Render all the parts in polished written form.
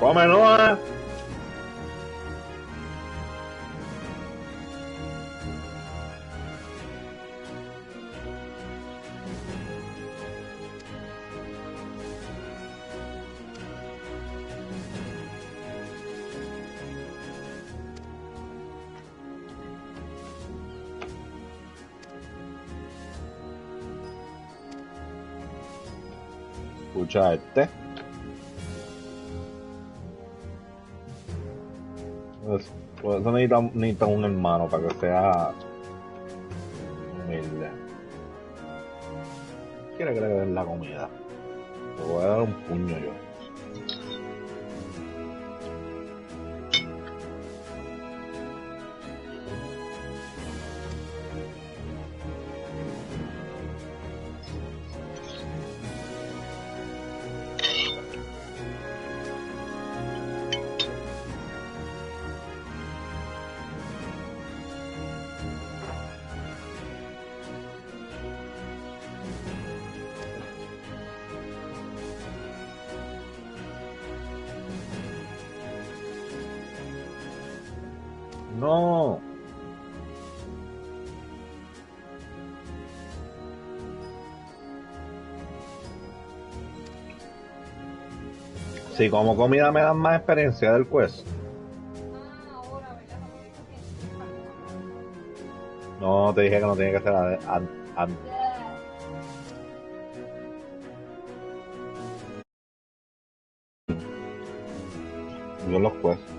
¡Come, Noah! Escucha este. Por eso necesita un hermano para que sea humilde. Quiere que le den la comida. Le voy a dar un puño yo. No. Si como comida me dan más experiencia del quest. No, te dije que no tiene que ser antes. Yo los quests.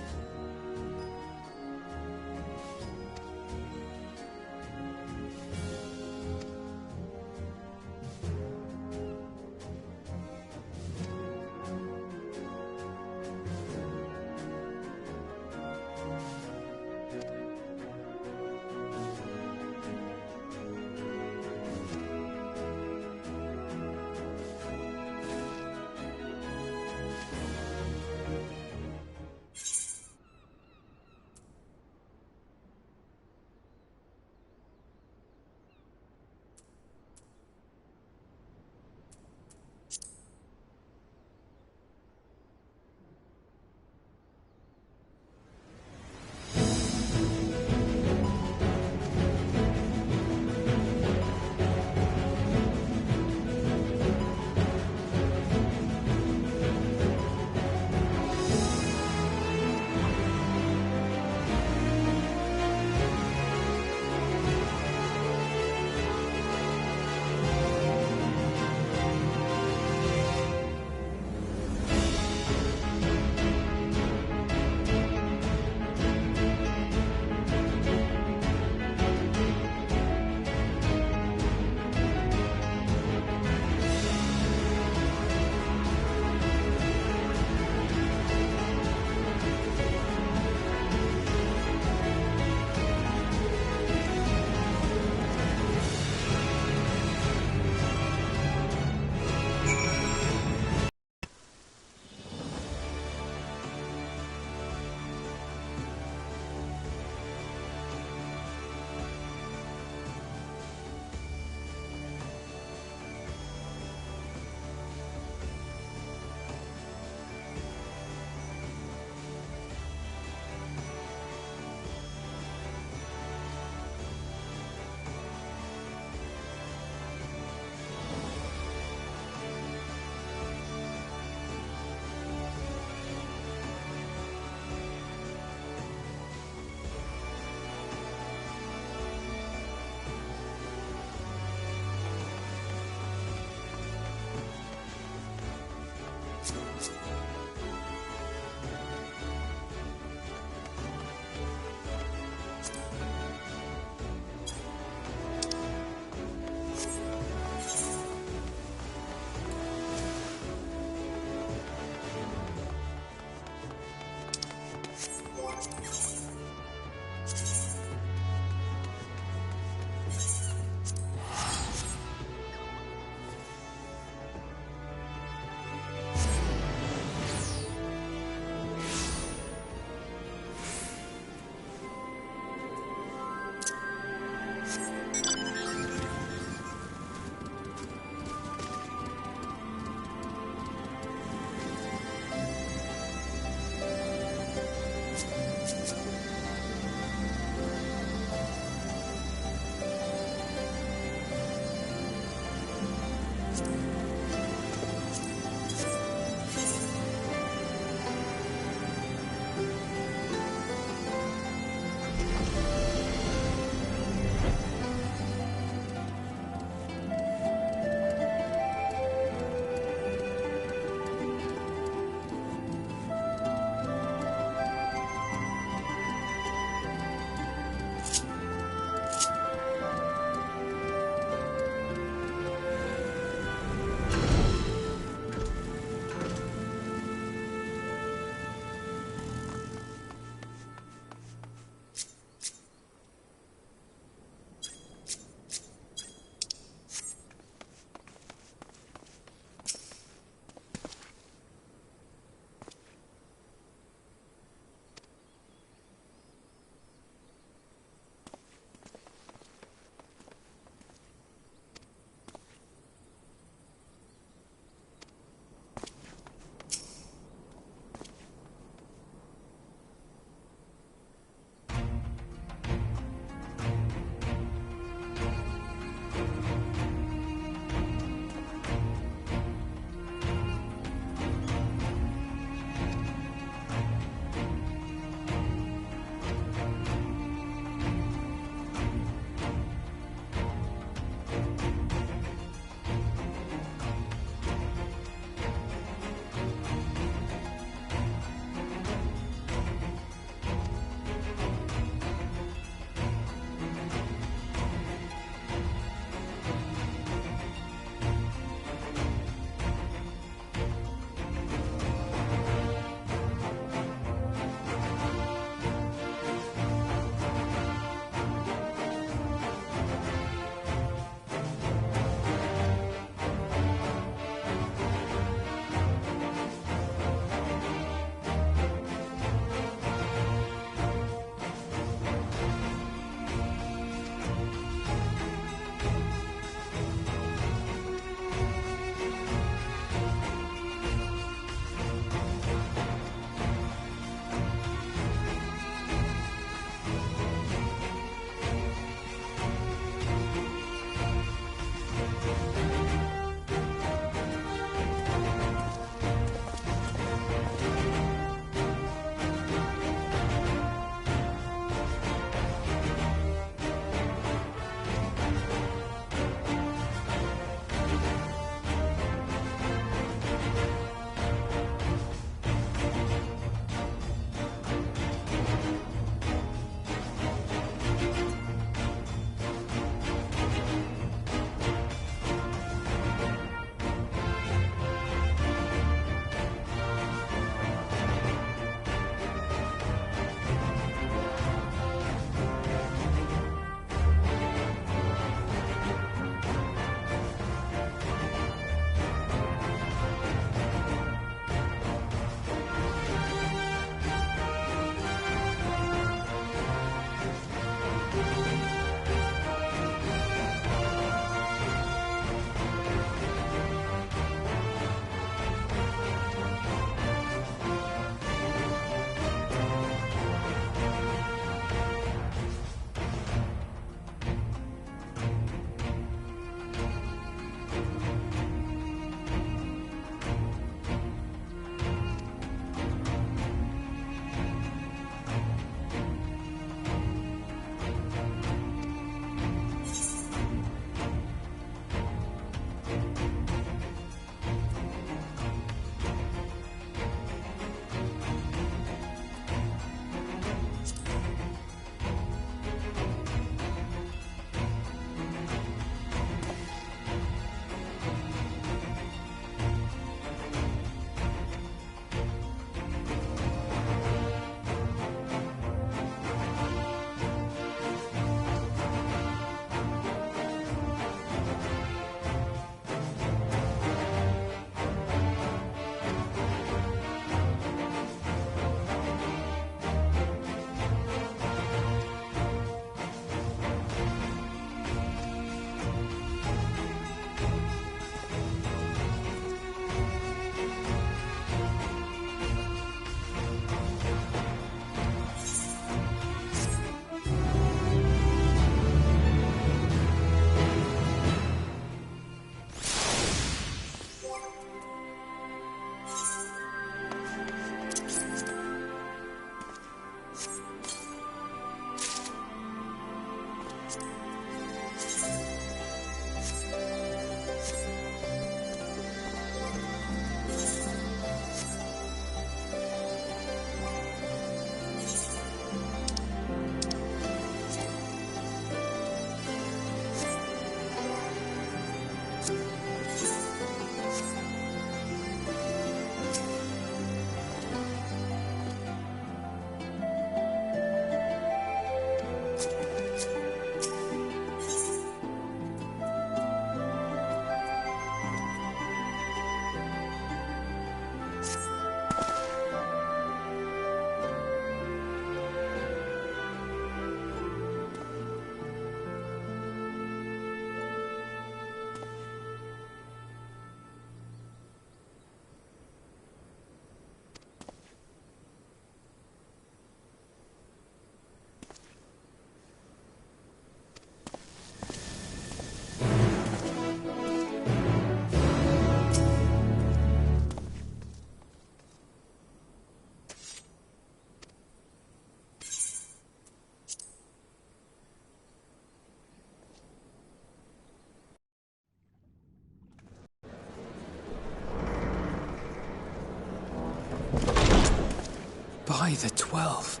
By the 12.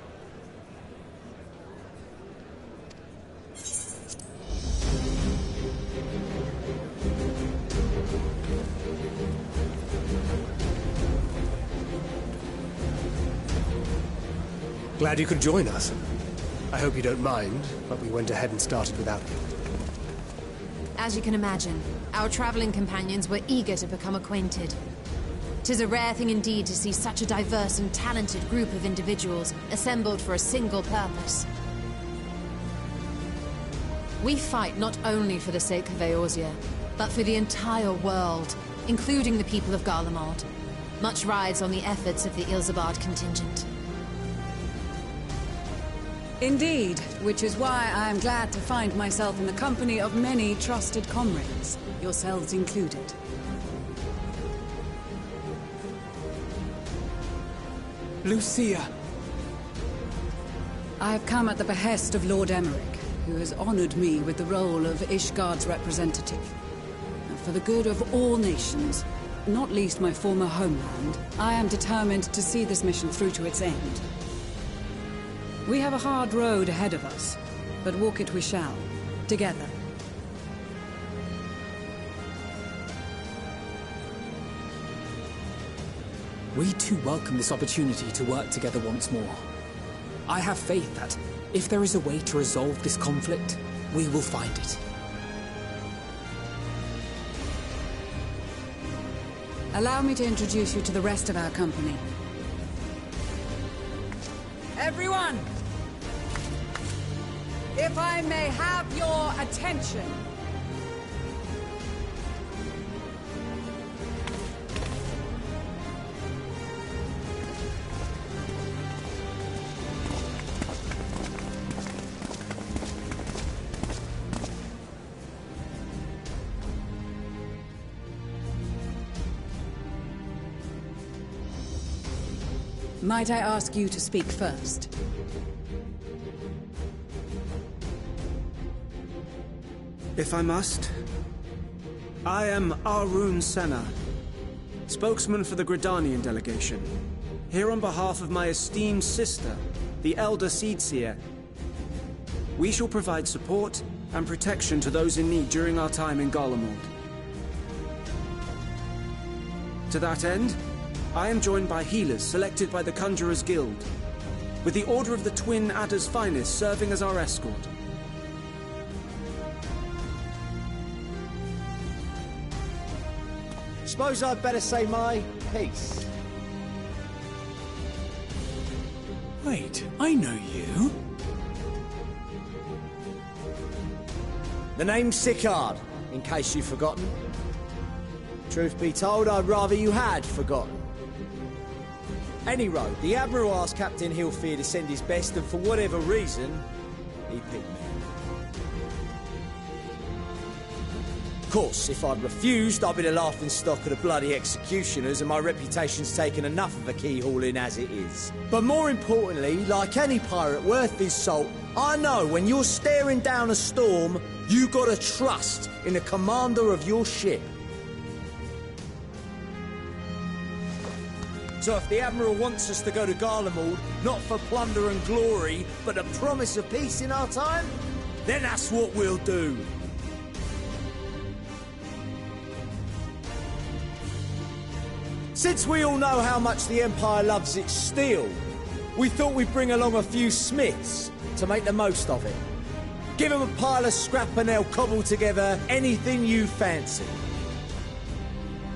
Glad you could join us. I hope you don't mind, but we went ahead and started without you. As you can imagine, our traveling companions were eager to become acquainted. 'Tis a rare thing indeed to see such a diverse and talented group of individuals assembled for a single purpose. We fight not only for the sake of Eorzea, but for the entire world, including the people of Garlemald. Much rides on the efforts of the Ilsabard contingent. Indeed, which is why I am glad to find myself in the company of many trusted comrades, yourselves included. Lucia! I have come at the behest of Lord Emmerich, who has honored me with the role of Ishgard's representative. And for the good of all nations, not least my former homeland, I am determined to see this mission through to its end. We have a hard road ahead of us, but walk it we shall, together. We too welcome this opportunity to work together once more. I have faith that, if there is a way to resolve this conflict, we will find it. Allow me to introduce you to the rest of our company. Everyone! If I may have your attention. Might I ask you to speak first? If I must. I am Arun Senna, spokesman for the Gridanian delegation, here on behalf of my esteemed sister, the Elder Seedseer. We shall provide support and protection to those in need during our time in Garlemald. To that end, I am joined by healers selected by the Conjurers Guild, with the Order of the Twin Adder's Finest serving as our escort. Suppose I'd better say my piece. Wait, I know you. The name's Sicard, in case you've forgotten. Truth be told, I'd rather you had forgotten. Any road, the Admiral asked Captain Hilfear to send his best, and for whatever reason, he picked me. Course, if I'd refused, I'd be the laughing stock of the bloody executioners, and my reputation's taken enough of a keyhauling as it is. But more importantly, like any pirate worth his salt, I know when you're staring down a storm, you gotta trust in the commander of your ship. So if the Admiral wants us to go to Garlemald, not for plunder and glory, but the promise of peace in our time, then that's what we'll do. Since we all know how much the Empire loves its steel, we thought we'd bring along a few smiths to make the most of it. Give them a pile of scrap and they'll cobble together anything you fancy.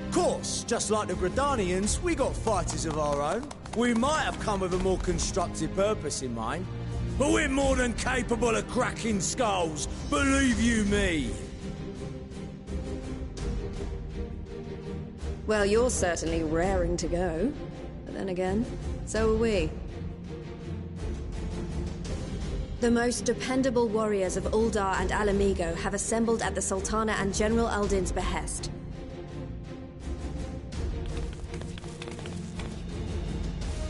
Of course, just like the Gridanians, we got fighters of our own. We might have come with a more constructive purpose in mind, but we're more than capable of cracking skulls, believe you me. Well, you're certainly raring to go. But then again, so are we. The most dependable warriors of Uldar and Alamigo have assembled at the Sultana and General Aldin's behest.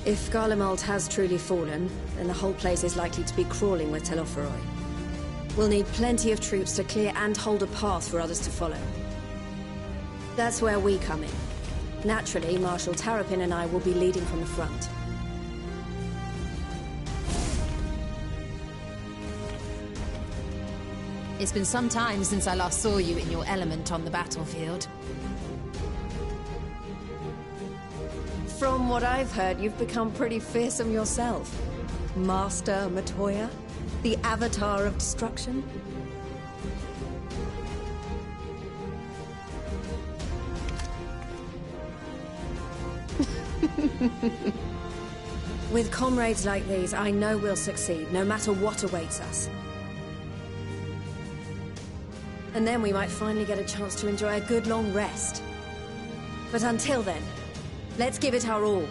If Garlemald has truly fallen, then the whole place is likely to be crawling with Telophoroi. We'll need plenty of troops to clear and hold a path for others to follow. That's where we come in. Naturally, Marshal Tarapin and I will be leading from the front. It's been some time since I last saw you in your element on the battlefield. From what I've heard, you've become pretty fearsome yourself. Master Matoya, the Avatar of Destruction. With comrades like these, I know we'll succeed, no matter what awaits us. And then we might finally get a chance to enjoy a good long rest. But until then, let's give it our all.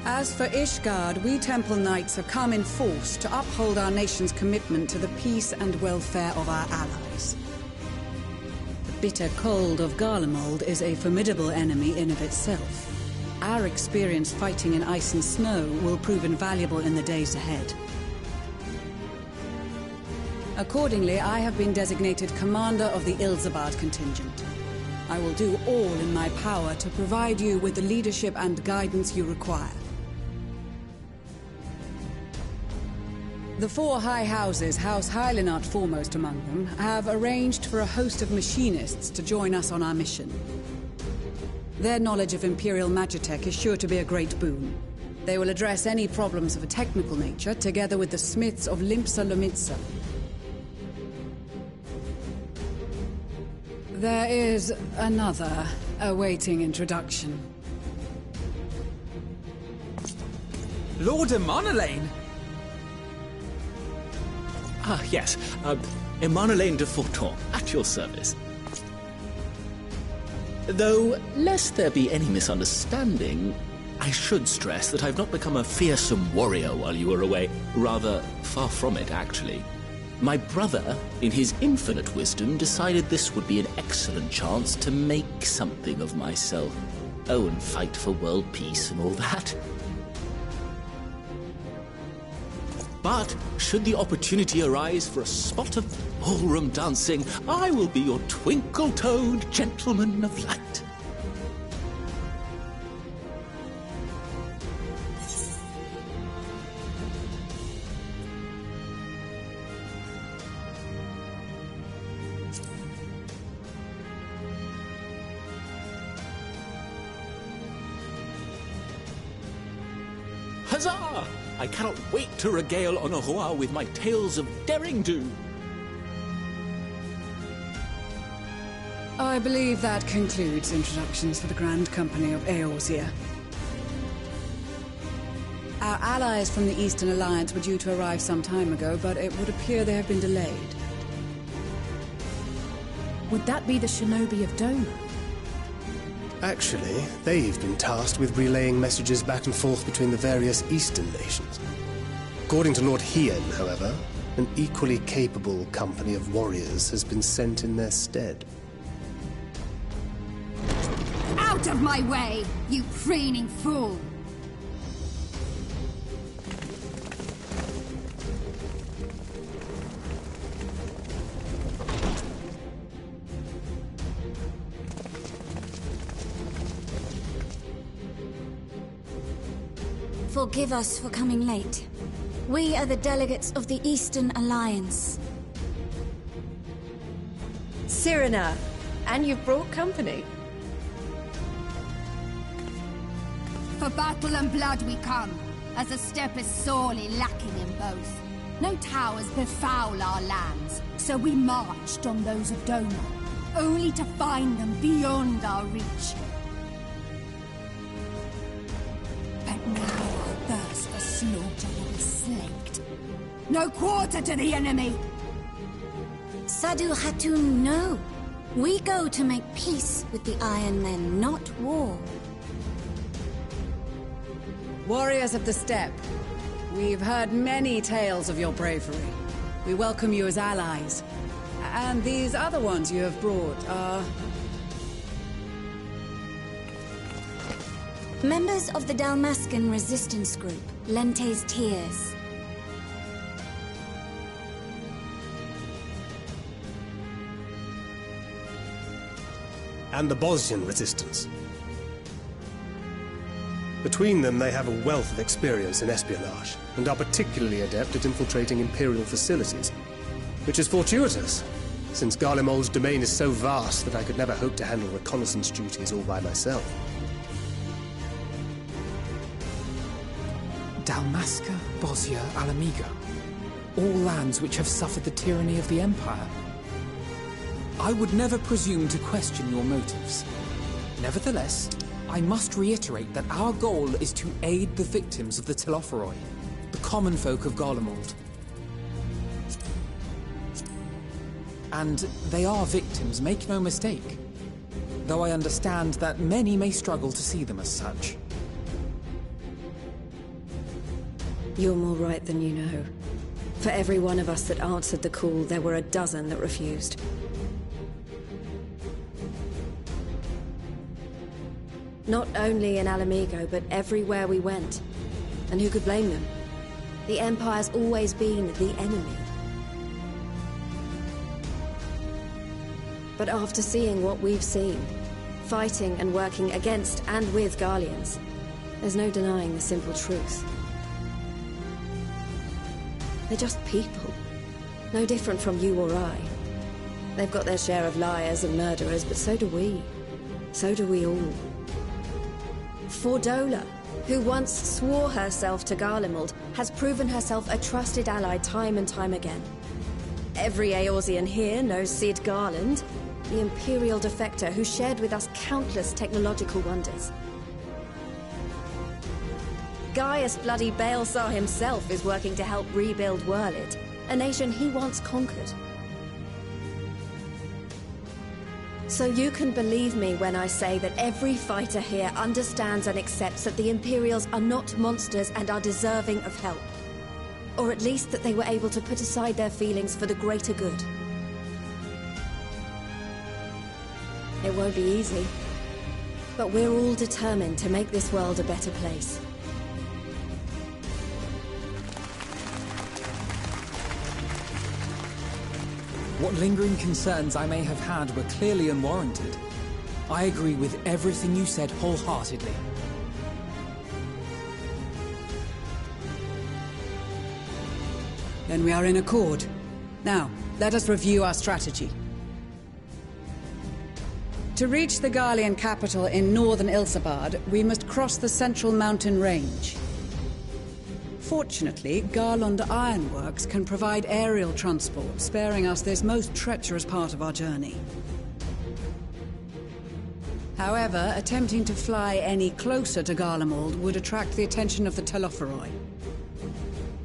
As for Ishgard, we Temple Knights have come in force to uphold our nation's commitment to the peace and welfare of our allies. The bitter cold of Garlemald is a formidable enemy in of itself. Our experience fighting in ice and snow will prove invaluable in the days ahead. Accordingly, I have been designated commander of the Ilzabard contingent. I will do all in my power to provide you with the leadership and guidance you require. The four high houses, House Hylinart foremost among them, have arranged for a host of machinists to join us on our mission. Their knowledge of Imperial Magitech is sure to be a great boon. They will address any problems of a technical nature, together with the smiths of Limpsa Lomitsa. There is another awaiting introduction. Lord Emanolain! Ah, yes. Emanolain de Forton, at your service. Though, lest there be any misunderstanding, I should stress that I've not become a fearsome warrior while you were away. Rather, far from it, actually. My brother, in his infinite wisdom, decided this would be an excellent chance to make something of myself. Oh, and fight for world peace and all that. But, should the opportunity arise for a spot of ballroom dancing, I will be your twinkle-toed gentleman of light. Huzzah! I cannot wait to regale Honoroa with my tales of daring-do. I believe that concludes introductions for the Grand Company of Eorzea. Our allies from the Eastern Alliance were due to arrive some time ago, but it would appear they have been delayed. Would that be the shinobi of Doma? Actually, they've been tasked with relaying messages back and forth between the various Eastern nations. According to Lord Hien, however, an equally capable company of warriors has been sent in their stead. Out of my way, you preening fool! Forgive us for coming late. We are the delegates of the Eastern Alliance. Cyrena, and you've brought company. For battle and blood we come, as a step is sorely lacking in both. No towers befoul our lands, so we marched on those of Doma, only to find them beyond our reach. But now our thirst for slaughter will be slaked. No quarter to the enemy! Sadu Hatun, no. We go to make peace with the Iron Men, not war. Warriors of the Steppe, we've heard many tales of your bravery. We welcome you as allies. And these other ones you have brought are... members of the Dalmascan resistance group, Lente's Tears. And the Bosnian resistance. Between them, they have a wealth of experience in espionage, and are particularly adept at infiltrating Imperial facilities. Which is fortuitous, since Garlemald's domain is so vast that I could never hope to handle reconnaissance duties all by myself. Dalmasca, Bosnia, Alamiga. All lands which have suffered the tyranny of the Empire. I would never presume to question your motives. Nevertheless, I must reiterate that our goal is to aid the victims of the Telophoroi, the common folk of Garlemald. And they are victims, make no mistake. Though I understand that many may struggle to see them as such. You're more right than you know. For every one of us that answered the call, there were a dozen that refused. Not only in Alamigo, but everywhere we went. And who could blame them? The Empire's always been the enemy. But after seeing what we've seen, fighting and working against and with Garleans, there's no denying the simple truth. They're just people. No different from you or I. They've got their share of liars and murderers, but so do we. So do we all. Fordola, who once swore herself to Garlemald, has proven herself a trusted ally time and time again. Every Eorzean here knows Cid Garland, the Imperial defector who shared with us countless technological wonders. Gaius bloody Baelsar himself is working to help rebuild Wurlid, a nation he once conquered. So you can believe me when I say that every fighter here understands and accepts that the Imperials are not monsters and are deserving of help. Or at least that they were able to put aside their feelings for the greater good. It won't be easy, but we're all determined to make this world a better place. What lingering concerns I may have had were clearly unwarranted. I agree with everything you said wholeheartedly. Then we are in accord. Now, let us review our strategy. To reach the Garlean capital in northern Ilsabard, we must cross the central mountain range. Fortunately, Garlund Ironworks can provide aerial transport, sparing us this most treacherous part of our journey. However, attempting to fly any closer to Garlemald would attract the attention of the Telophoroi.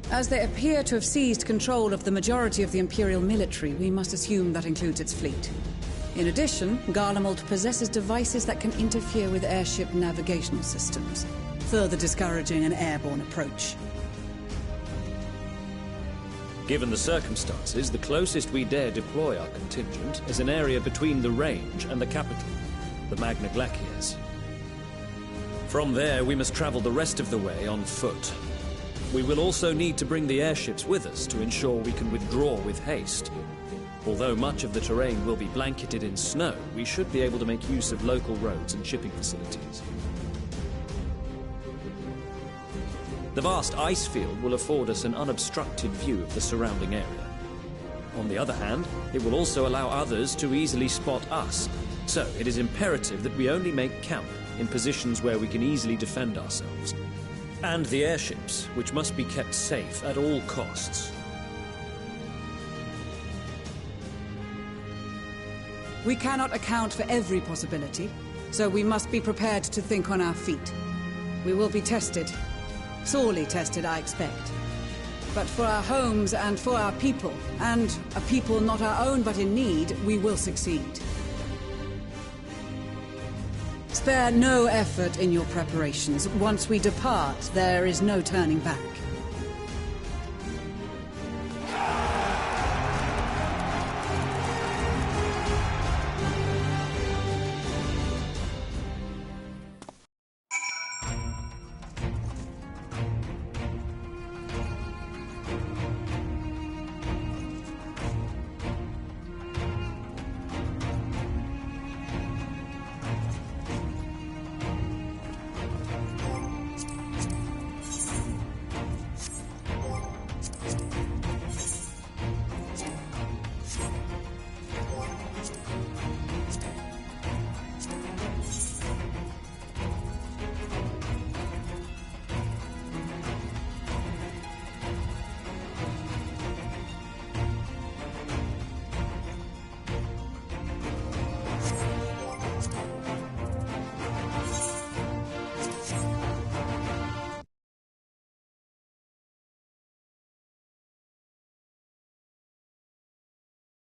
As they appear to have seized control of the majority of the Imperial military, we must assume that includes its fleet. In addition, Garlemald possesses devices that can interfere with airship navigational systems, further discouraging an airborne approach. Given the circumstances, the closest we dare deploy our contingent is an area between the range and the capital, the Magna Glaciers. From there, we must travel the rest of the way on foot. We will also need to bring the airships with us to ensure we can withdraw with haste. Although much of the terrain will be blanketed in snow, we should be able to make use of local roads and shipping facilities. The vast ice field will afford us an unobstructed view of the surrounding area. On the other hand, it will also allow others to easily spot us, so it is imperative that we only make camp in positions where we can easily defend ourselves. And the airships, which must be kept safe at all costs. We cannot account for every possibility, so we must be prepared to think on our feet. We will be tested. Sorely tested, I expect. But for our homes and for our people, and a people not our own but in need, we will succeed. Spare no effort in your preparations. Once we depart, there is no turning back.